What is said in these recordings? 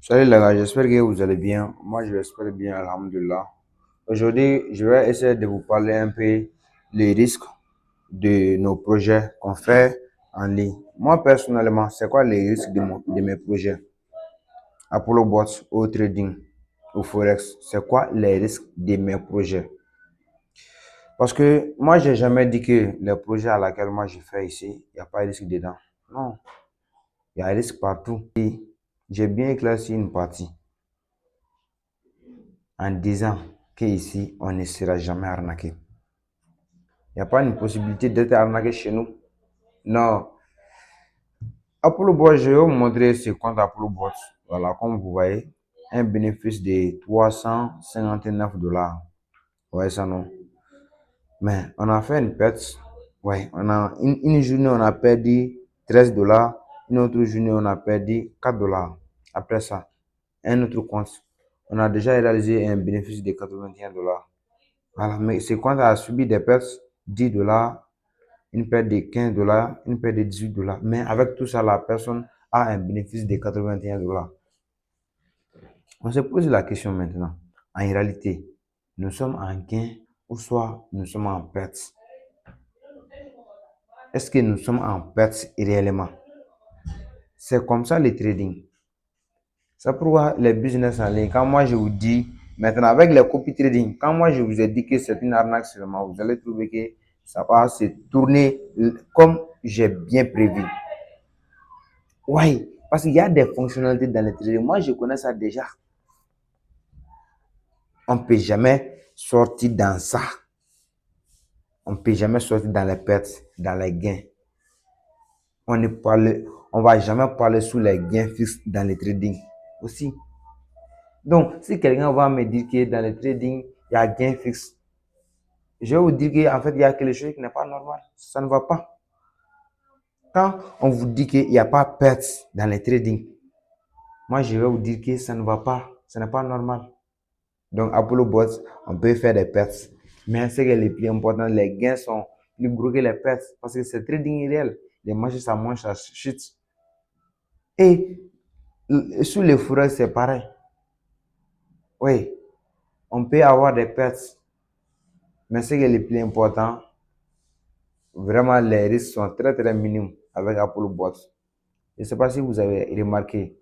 Salut les gars, j'espère que vous allez bien. Moi, je l'espère bien, alhamdulillah. Aujourd'hui, je vais essayer de vous parler un peu les risques de nos projets qu'on fait en ligne. Moi, personnellement, c'est quoi les risques de mes projets? Apollo Bots au trading, au Forex, c'est quoi les risques de mes projets? Parce que moi, j'ai jamais dit que les projets à laquelle moi je fais ici, il n'y a pas de risque dedans. Non, il y a un risque partout. Et j'ai bien éclairci une partie en disant qu'ici, on ne sera jamais arnaqué. Il n'y a pas une possibilité d'être arnaqué chez nous. Non. Apollo Bot, je vais vous montrer ce compte Apollo Bot. Voilà, comme vous voyez, un bénéfice de 359 $. Vous voyez ça, non? Mais on a fait une perte. Ouais, on a une journée, on a perdu 13 $. Une autre journée, on a perdu 4 $. Après ça, un autre compte, on a déjà réalisé un bénéfice de 81 $. Voilà, mais ce compte a subi des pertes 10 $, une perte de 15 $, une perte de 18 $. Mais avec tout ça, la personne a un bénéfice de 81 $. On se pose la question maintenant. En réalité, nous sommes en gain ou soit nous sommes en perte? Est-ce que nous sommes en perte réellement? C'est comme ça le trading. C'est pourquoi les business en ligne, quand moi je vous dis, maintenant avec les copy trading, quand moi je vous ai dit que c'est une arnaque seulement, vous allez trouver que ça va se tourner comme j'ai bien prévu. Oui, parce qu'il y a des fonctionnalités dans le trading. Moi, je connais ça déjà. On ne peut jamais sortir dans ça. On ne peut jamais sortir dans les pertes, dans les gains. On ne va jamais parler sous les gains fixes dans le trading aussi. Donc, si quelqu'un va me dire que dans le trading, il y a gain fixe, je vais vous dire qu'en fait, il y a quelque chose qui n'est pas normal. Ça ne va pas. Quand on vous dit qu'il n'y a pas perte dans le trading, moi, je vais vous dire que ça ne va pas. Ce n'est pas normal. Donc, Apollo Bots, on peut faire des pertes. Mais ce qui est le plus important, les gains sont plus gros que les pertes. Parce que c'est trading irréel. Les marchés, ça monte, ça chute. Et sur les forex, c'est pareil. Oui, on peut avoir des pertes. Mais ce qui est le plus important, vraiment, les risques sont très, très minimes avec Apollo Bots. Je ne sais pas si vous avez remarqué,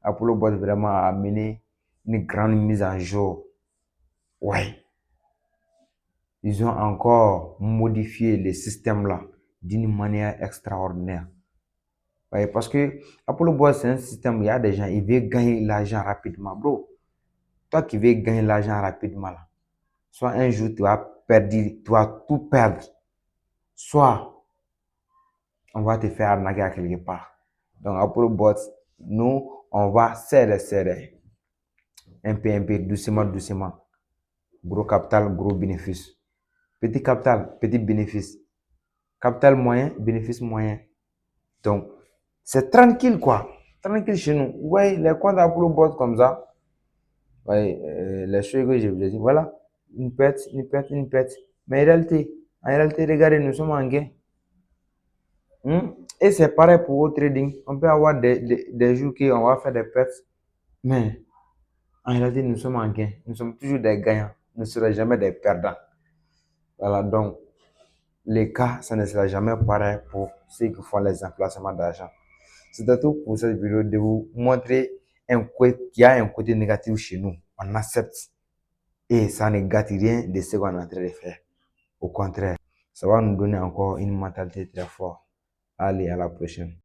Apollo Bots vraiment a amené une grande mise en jour. Ouais. Ils ont encore modifié le système là d'une manière extraordinaire. Ouais, parce que Apollo Boys, c'est un système, il y a des gens, ils veulent gagner l'argent rapidement. Bro, toi qui veux gagner l'argent rapidement, là, soit un jour tu vas perdre, tu vas tout perdre, soit on va te faire arnaquer à quelque part. Donc Apollo Boys, nous, on va serrer, un peu, doucement, doucement. Gros capital, gros bénéfice. Petit capital, petit bénéfice. Capital moyen, bénéfice moyen. Donc, c'est tranquille, quoi. Tranquille chez nous. Ouais, les comptes Apollo Boss comme ça. Ouais, les choses que je vous ai dit. Voilà. Une perte, une perte, une perte. Mais en réalité, regardez, nous sommes en gain. Et c'est pareil pour au trading. On peut avoir des jours où on va faire des pertes. Mais en réalité, nous sommes en gain. Nous sommes toujours des gagnants. Nous ne serons jamais des perdants. Voilà, donc, les cas, ça ne sera jamais pareil pour ceux qui font les emplacements d'argent. C'est tout pour cette vidéo de vous montrer qu'il y a un côté négatif chez nous. On accepte et ça ne gâte rien de ce qu'on est en train de faire. Au contraire, ça va nous donner encore une mentalité très forte. Allez, à la prochaine.